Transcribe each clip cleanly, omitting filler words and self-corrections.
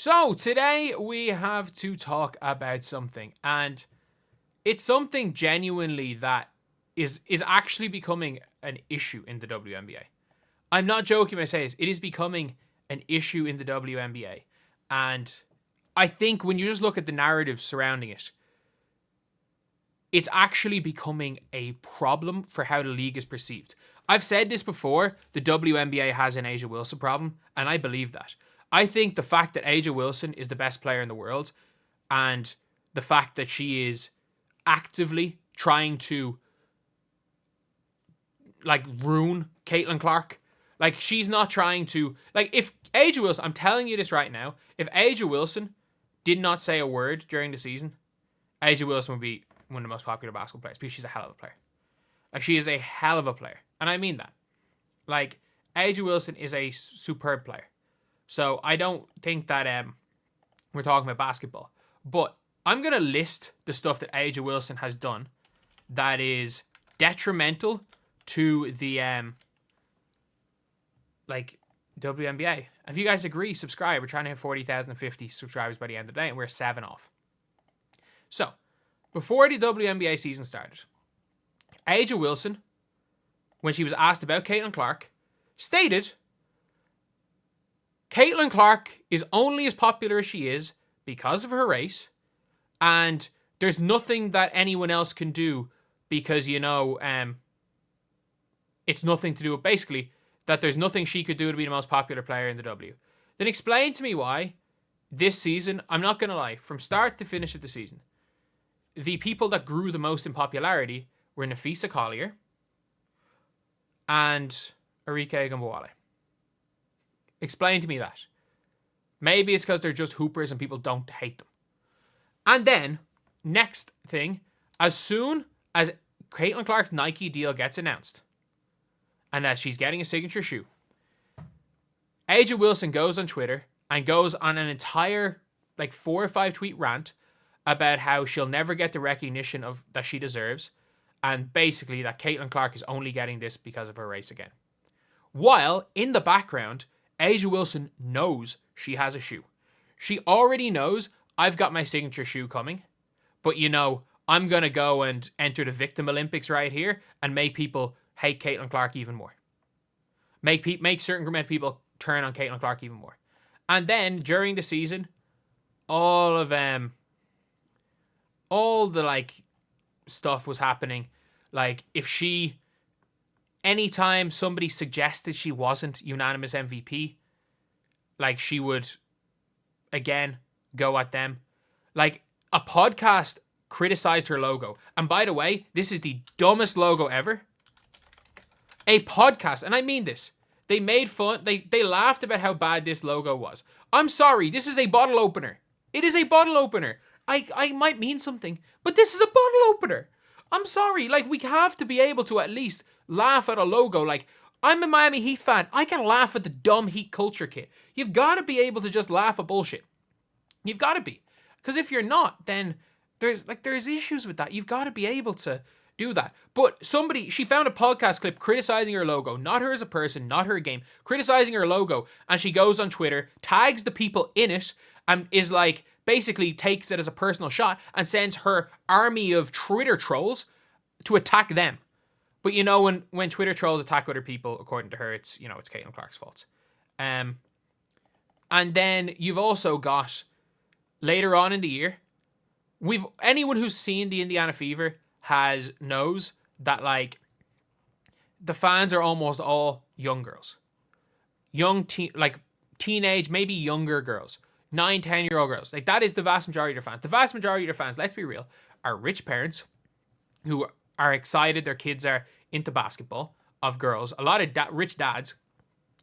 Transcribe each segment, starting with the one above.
So today we have to talk about something, and it's something genuinely that is actually becoming an issue in the WNBA. I'm not joking when I say this. It is becoming an issue in the WNBA. And I think when you just look at the narrative surrounding it, it's actually becoming a problem for how the league is perceived. I've said this before, the WNBA has an A'ja Wilson problem, and I believe that. I think the fact that A'ja Wilson is the best player in the world, and the fact that she is actively trying to ruin Caitlin Clark. She's not trying to... if A'ja Wilson... I'm telling you this right now. If A'ja Wilson did not say a word during the season, A'ja Wilson would be one of the most popular basketball players because she's a hell of a player. She is a hell of a player. And I mean that. A'ja Wilson is a superb player. So I don't think that we're talking about basketball. But I'm going to list the stuff that A'ja Wilson has done that is detrimental to the WNBA. If you guys agree, subscribe. We're trying to hit 40,050 subscribers by the end of the day, and we're 7 off. So, before the WNBA season started, A'ja Wilson, when she was asked about Caitlin Clark, stated, Caitlin Clark is only as popular as she is because of her race, and there's nothing that anyone else can do because, it's nothing to do with, basically, that there's nothing she could do to be the most popular player in the W. Then explain to me why this season, I'm not going to lie, from start to finish of the season, the people that grew the most in popularity were Napheesa Collier and Arike Ogunbowale. Explain to me that. Maybe it's because they're just hoopers and people don't hate them. And then, next thing, as soon as Caitlin Clark's Nike deal gets announced, and that she's getting a signature shoe, A'ja Wilson goes on Twitter and goes on an entire 4 or 5 tweet rant about how she'll never get the recognition that she deserves, and basically that Caitlin Clark is only getting this because of her race again. While, in the background, A'ja Wilson knows she has a shoe. She already knows, I've got my signature shoe coming, but I'm going to go and enter the Victim Olympics right here and make people hate Caitlin Clark even more. Make certain group of people turn on Caitlin Clark even more. And then, during the season, all the stuff was happening. Anytime somebody suggested she wasn't unanimous MVP, she would, again, go at them. A podcast criticized her logo. And by the way, this is the dumbest logo ever. A podcast, and I mean this, they made fun, they laughed about how bad this logo was. I'm sorry, this is a bottle opener. It is a bottle opener. I might mean something, but this is a bottle opener. I'm sorry, we have to be able to at least laugh at a logo. I'm a Miami Heat fan. I can laugh at the dumb Heat culture kit. You've got to be able to just laugh at bullshit. You've got to be. Because if you're not, then there's issues with that. You've got to be able to do that. But she found a podcast clip criticizing her logo, not her as a person, not her game, criticizing her logo, and she goes on Twitter, tags the people in it, and is basically takes it as a personal shot and sends her army of Twitter trolls to attack them. But when Twitter trolls attack other people, according to her, it's Caitlin Clark's fault. And then you've also got, later on in the year, anyone who's seen the Indiana Fever knows that the fans are almost all young girls. Teenage, maybe younger girls. 9, 10-year-old girls. That is the vast majority of their fans. The vast majority of their fans, let's be real, are rich parents who are excited their kids are into basketball, of girls. A lot of rich dads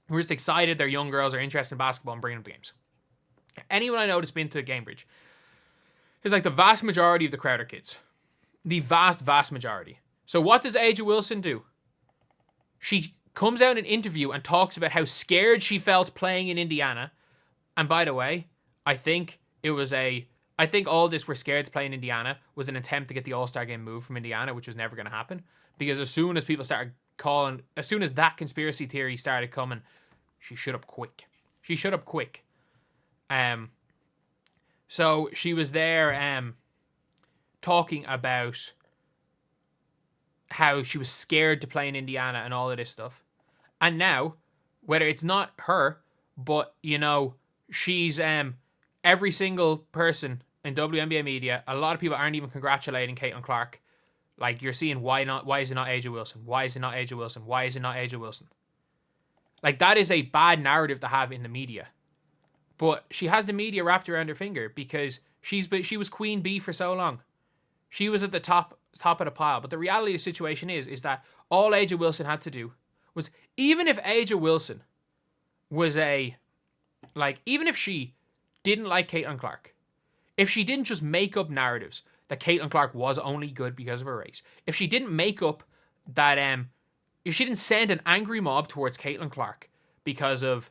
who are just excited their young girls are interested in basketball and bringing them to games. Anyone I know that's been to Cambridge is the vast majority of the crowd are kids. The vast, vast majority. So what does A'ja Wilson do? She comes out in an interview and talks about how scared she felt playing in Indiana. And by the way, I think all this we're scared to play in Indiana was an attempt to get the All-Star game moved from Indiana, which was never going to happen. Because as soon as people started as soon as that conspiracy theory started coming, she shut up quick. So she was there talking about how she was scared to play in Indiana and all of this stuff. And now, whether it's not her, but, she's every single person in WNBA media, a lot of people aren't even congratulating Caitlin Clark. Like, you're seeing, why is it not A'ja Wilson? Why is it not A'ja Wilson? Why is it not A'ja Wilson? Like, that is a bad narrative to have in the media. But she has the media wrapped around her finger because she was Queen Bee for so long. She was at the top of the pile. But the reality of the situation is that all A'ja Wilson had to do was, even if A'ja Wilson was even if she didn't like Caitlin Clark, if she didn't just make up narratives that Caitlin Clark was only good because of her race, if she didn't make up that, if she didn't send an angry mob towards Caitlin Clark because of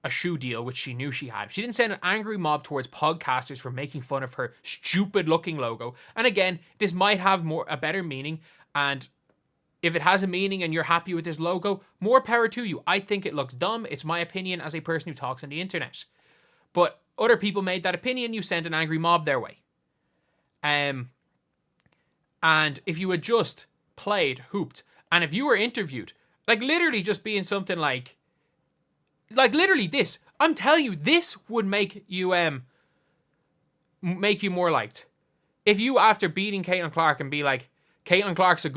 a shoe deal, which she knew she had, if she didn't send an angry mob towards podcasters for making fun of her stupid looking logo, and again, this might have a better meaning, and if it has a meaning and you're happy with this logo, more power to you. I think it looks dumb. It's my opinion as a person who talks on the internet. But other people made that opinion. You sent an angry mob their way. And if you had just played, hooped, and if you were interviewed, like literally just being something like literally this, I'm telling you, this would make you more liked. If you, after beating Caitlin Clark, and be like, Caitlin Clark's a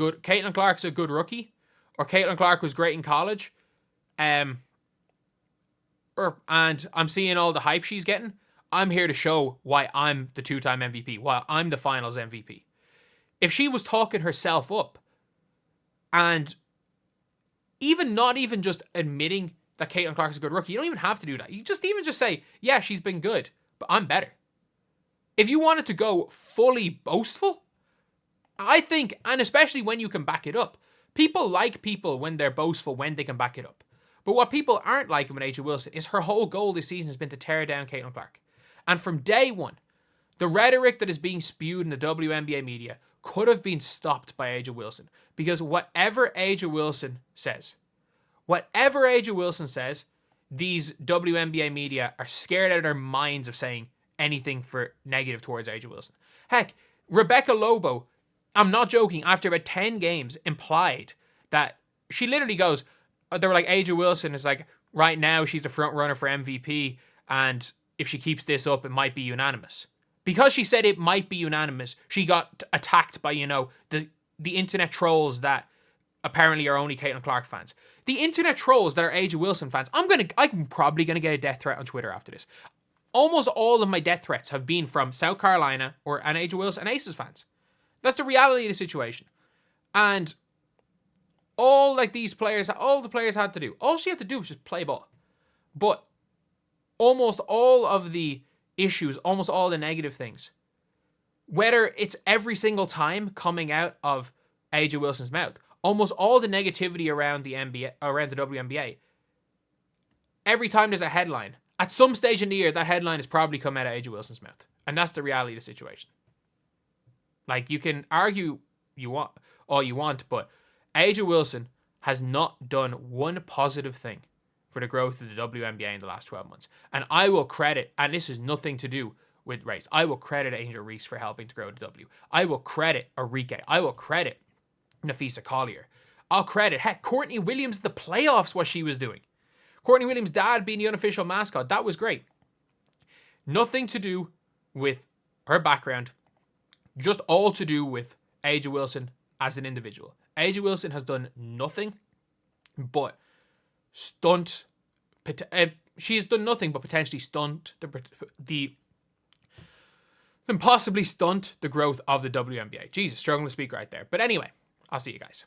good rookie, or Caitlin Clark was great in college, and I'm seeing all the hype she's getting, I'm here to show why I'm the 2-time MVP, why I'm the finals MVP. If she was talking herself up, and not even just admitting that Caitlin Clark is a good rookie, you don't even have to do that. You just say, yeah, she's been good, but I'm better. If you wanted to go fully boastful, I think, and especially when you can back it up, people like people when they're boastful, when they can back it up. But what people aren't liking with A'ja Wilson is her whole goal this season has been to tear down Caitlin Clark. And from day one, the rhetoric that is being spewed in the WNBA media could have been stopped by A'ja Wilson. Because whatever A'ja Wilson says, these WNBA media are scared out of their minds of saying anything for negative towards A'ja Wilson. Heck, Rebecca Lobo, I'm not joking, after about 10 games, implied that she literally goes, they were like, A'ja Wilson is like, right now she's the front runner for MVP, and if she keeps this up, it might be unanimous. Because she said it might be unanimous, she got attacked by, the internet trolls that apparently are only Caitlin Clark fans. The internet trolls that are A'ja Wilson fans, I'm probably gonna get a death threat on Twitter after this. Almost all of my death threats have been from South Carolina and A'ja Wilson and Aces fans. That's the reality of the situation. And all the players had to do, all she had to do was just play ball. But almost all of the issues, almost all the negative things, whether it's every single time coming out of A'ja Wilson's mouth, almost all the negativity around the NBA, around the WNBA, every time there's a headline, at some stage in the year, that headline has probably come out of A'ja Wilson's mouth. And that's the reality of the situation. Like, you can argue all you want, but A'ja Wilson has not done one positive thing for the growth of the WNBA in the last 12 months. And I will credit, and this has nothing to do with race, I will credit Angel Reese for helping to grow the W. I will credit Arike. I will credit Nafisa Collier. I'll credit, Courtney Williams, the playoffs, what she was doing. Courtney Williams' dad being the unofficial mascot, that was great. Nothing to do with her background, just all to do with A'ja Wilson as an individual. A'ja Wilson has done nothing but stunt. She has done nothing but potentially stunt possibly stunt the growth of the WNBA. Jesus, struggling to speak right there. But anyway, I'll see you guys.